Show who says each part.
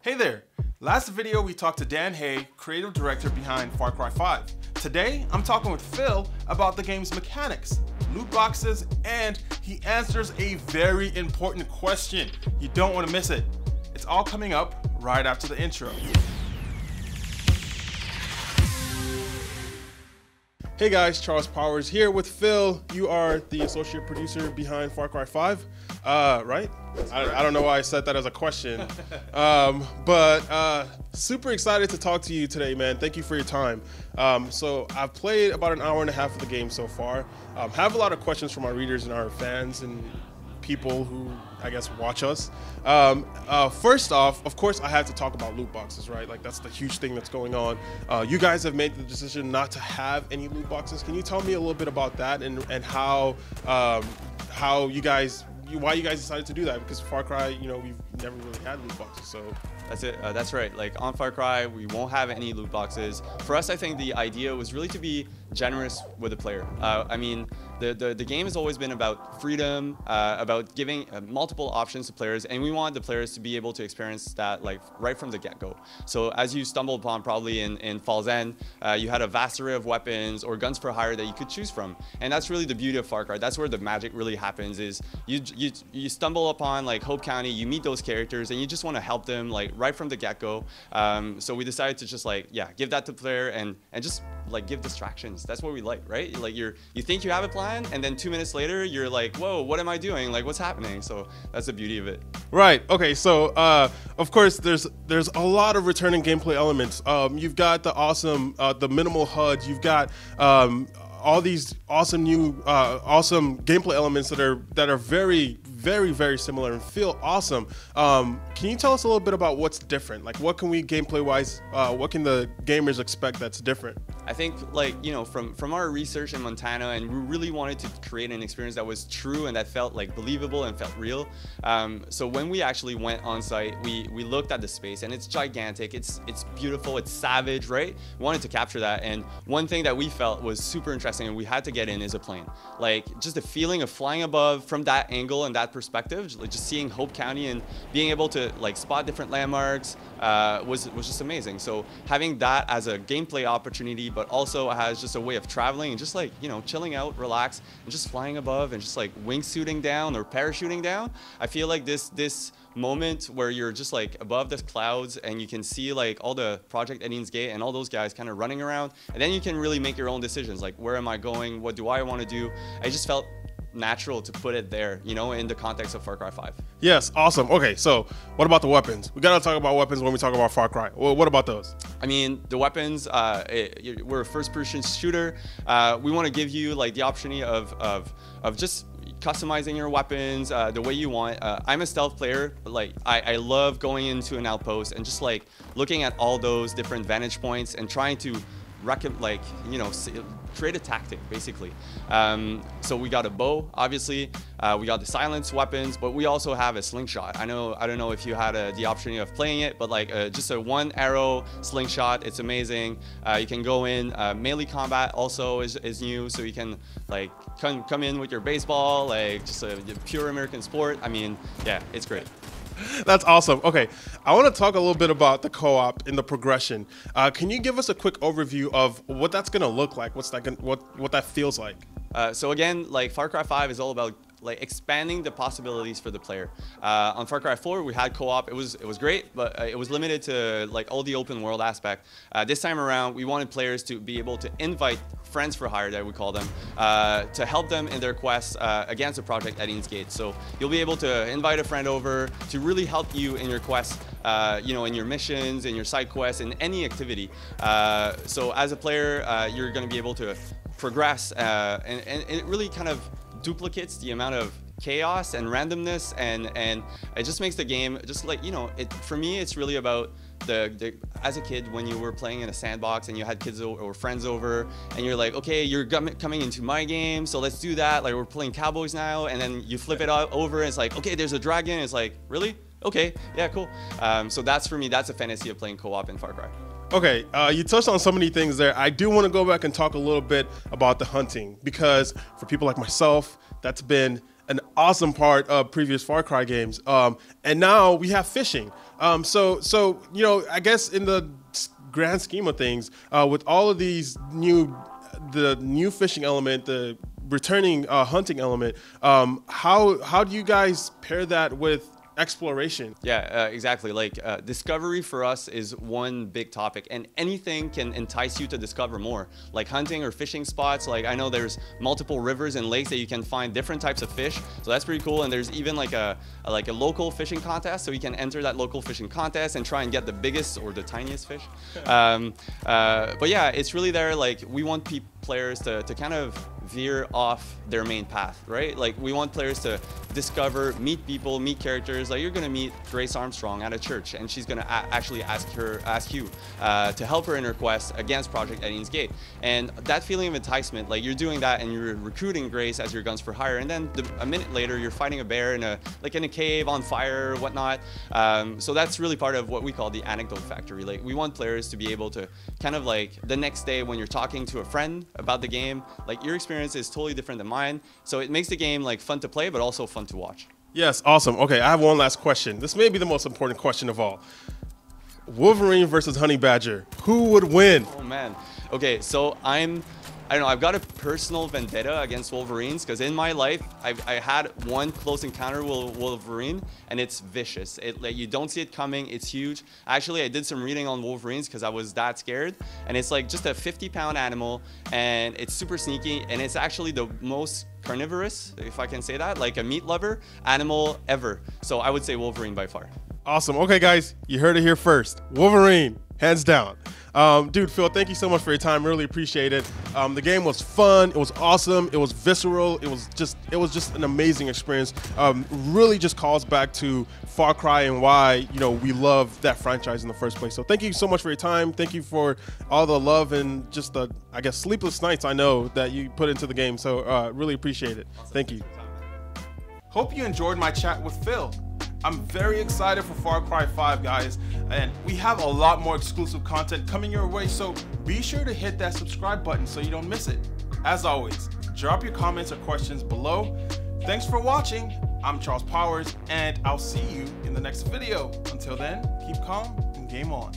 Speaker 1: Hey there! Last video we talked to Dan Hay, creative director behind Far Cry 5. Today I'm talking with Phil about the game's mechanics, loot boxes, and he answers a very important question. You don't want to miss it. It's all coming up right after the intro. Hey guys, Charles Powers here with Phil. You are the associate producer behind Far Cry 5, right? I don't know why I said that as a question, but super excited to talk to you today, man. Thank you for your time. So I've played about an hour and a half of the game so far. Have a lot of questions from our readers and our fans and people who, I guess, watch us. First off, of course, I have to talk about loot boxes, right? Like, that's the huge thing that's going on. You guys have made the decision not to have any loot boxes. Can you tell me a little bit about that and how you guys, why you guys decided to do that? Because Far Cry, you know, we've never really had loot boxes, so.
Speaker 2: That's it. That's right. Like on Far Cry, we won't have any loot boxes. For us, I think the idea was really to be generous with the player. I mean, the game has always been about freedom, about giving multiple options to players, and we want the players to be able to experience that like right from the get-go. So as you stumbled upon probably in Fall's End, you had a vast array of weapons or guns for hire that you could choose from, and that's really the beauty of Far Cry. That's where the magic really happens. Is you stumble upon like Hope County, you meet those characters, and you just want to help them like right from the get-go. So we decided to just like, yeah, give that to the player and just like give distractions. That's what we like, right? Like you think you have a plan, and then 2 minutes later you're like, whoa, what am I doing? Like, what's happening? So that's the beauty of it.
Speaker 1: Right. Okay. So of course there's a lot of returning gameplay elements. You've got the awesome the minimal HUD. You've got all these awesome new awesome gameplay elements that are very similar and feel awesome. Can you tell us a little bit about what's different? Like, what can we gameplay wise, what can the gamers expect that's different?
Speaker 2: I think, like, you know, from our research in Montana, and we really wanted to create an experience that was true and that felt like believable and felt real. So when we actually went on site, we looked at the space, and it's gigantic, it's beautiful, it's savage, right? We wanted to capture that, and one thing that we felt was super interesting and we had to get in is a plane. Like, just the feeling of flying above from that angle and that perspective, like just seeing Hope County and being able to like spot different landmarks was just amazing. So having that as a gameplay opportunity, but also as just a way of traveling and just like, you know, chilling out, relax, and just flying above and just like wingsuiting down or parachuting down. I feel like this moment where you're just like above the clouds and you can see like all the Project Edine's Gate and all those guys kind of running around, and then you can really make your own decisions, like where am I going, what do I want to do. I just felt natural to put it there, you know, in the context of Far Cry 5.
Speaker 1: Yes, awesome. Okay, so what about the weapons? We gotta talk about weapons when we talk about Far Cry. Well, what about those?
Speaker 2: I mean, the weapons, we're a first-person shooter. We want to give you like the opportunity of just customizing your weapons the way you want. I'm a stealth player, but like I love going into an outpost and just like looking at all those different vantage points and trying to like, you know, create a tactic basically. So we got a bow, obviously. We got the silence weapons, but we also have a slingshot. I don't know if you had the opportunity of playing it, but like just a one arrow slingshot, it's amazing. You can go in. Melee combat also is new, so you can like come in with your baseball, like just a pure American sport. I mean, yeah, it's great.
Speaker 1: That's awesome. Okay, I want to talk a little bit about the co-op and the progression. Can you give us a quick overview of what that's going to look like? What's that what that feels like?
Speaker 2: So again, like Far Cry 5 is all about like expanding the possibilities for the player. On Far Cry 4, we had co-op. It was great, but it was limited to like all the open world aspect. This time around, we wanted players to be able to invite friends for hire, that we call them, to help them in their quests against the Project Edine's Gate. So you'll be able to invite a friend over to really help you in your quests, you know, in your missions, in your side quests, in any activity. So as a player, you're going to be able to progress, and it really kind of duplicates the amount of chaos and randomness, and it just makes the game just like, you know, for me it's really about as a kid when you were playing in a sandbox and you had kids or friends over and you're like, okay, you're coming into my game, so let's do that, like we're playing cowboys now, and then you flip it over and it's like, okay, there's a dragon, it's like, really? Okay, yeah, cool. So that's, for me, that's a fantasy of playing co-op in Far Cry.
Speaker 1: Okay, you touched on so many things there. I do want to go back and talk a little bit about the hunting, because for people like myself, that's been an awesome part of previous Far Cry games. And now we have fishing. So you know, I guess in the grand scheme of things, with all of these the new fishing element, the returning hunting element, how do you guys pair that with exploration?
Speaker 2: Yeah, exactly. Like discovery for us is one big topic, and anything can entice you to discover more. Like hunting or fishing spots. Like I know there's multiple rivers and lakes that you can find different types of fish, so that's pretty cool. And there's even like a local fishing contest, so you can enter that local fishing contest and try and get the biggest or the tiniest fish. But yeah, it's really there. Like we want players to kind of veer off their main path, right? Like we want players to discover, meet people, meet characters. Like you're gonna meet Grace Armstrong at a church, and she's gonna actually ask you to help her in her quest against Project Eden's Gate. And that feeling of enticement, like you're doing that and you're recruiting Grace as your guns for hire, and then a minute later you're fighting a bear in a cave on fire or whatnot. So that's really part of what we call the anecdote factory. Like we want players to be able to kind of like the next day when you're talking to a friend about the game, like your experience is totally different than mine. So it makes the game like fun to play, but also fun to watch.
Speaker 1: Yes, awesome. Okay, I have one last question. This may be the most important question of all. Wolverine versus Honey Badger. Who would win?
Speaker 2: Oh man. Okay, so I don't know, I've got a personal vendetta against Wolverines because in my life, I had one close encounter with Wolverine, and it's vicious. Like, you don't see it coming, it's huge. Actually, I did some reading on Wolverines because I was that scared, and it's like just a 50-pound animal, and it's super sneaky, and it's actually the most carnivorous, if I can say that, like a meat lover animal ever. So I would say Wolverine by far.
Speaker 1: Awesome. Okay, guys, you heard it here first. Wolverine, hands down. Dude, Phil, thank you so much for your time. Really appreciate it. The game was fun. It was awesome. It was visceral. It was just an amazing experience. Really just calls back to Far Cry and why, you know, we love that franchise in the first place. So thank you so much for your time. Thank you for all the love and just the, I guess, sleepless nights I know that you put into the game. So really appreciate it.
Speaker 2: Awesome.
Speaker 1: Thank you.
Speaker 3: Hope you enjoyed my chat with Phil. I'm very excited for Far Cry 5, guys, and we have a lot more exclusive content coming your way, so be sure to hit that subscribe button so you don't miss it. As always, drop your comments or questions below. Thanks for watching. I'm Charles Powers, and I'll see you in the next video. Until then, keep calm and game on.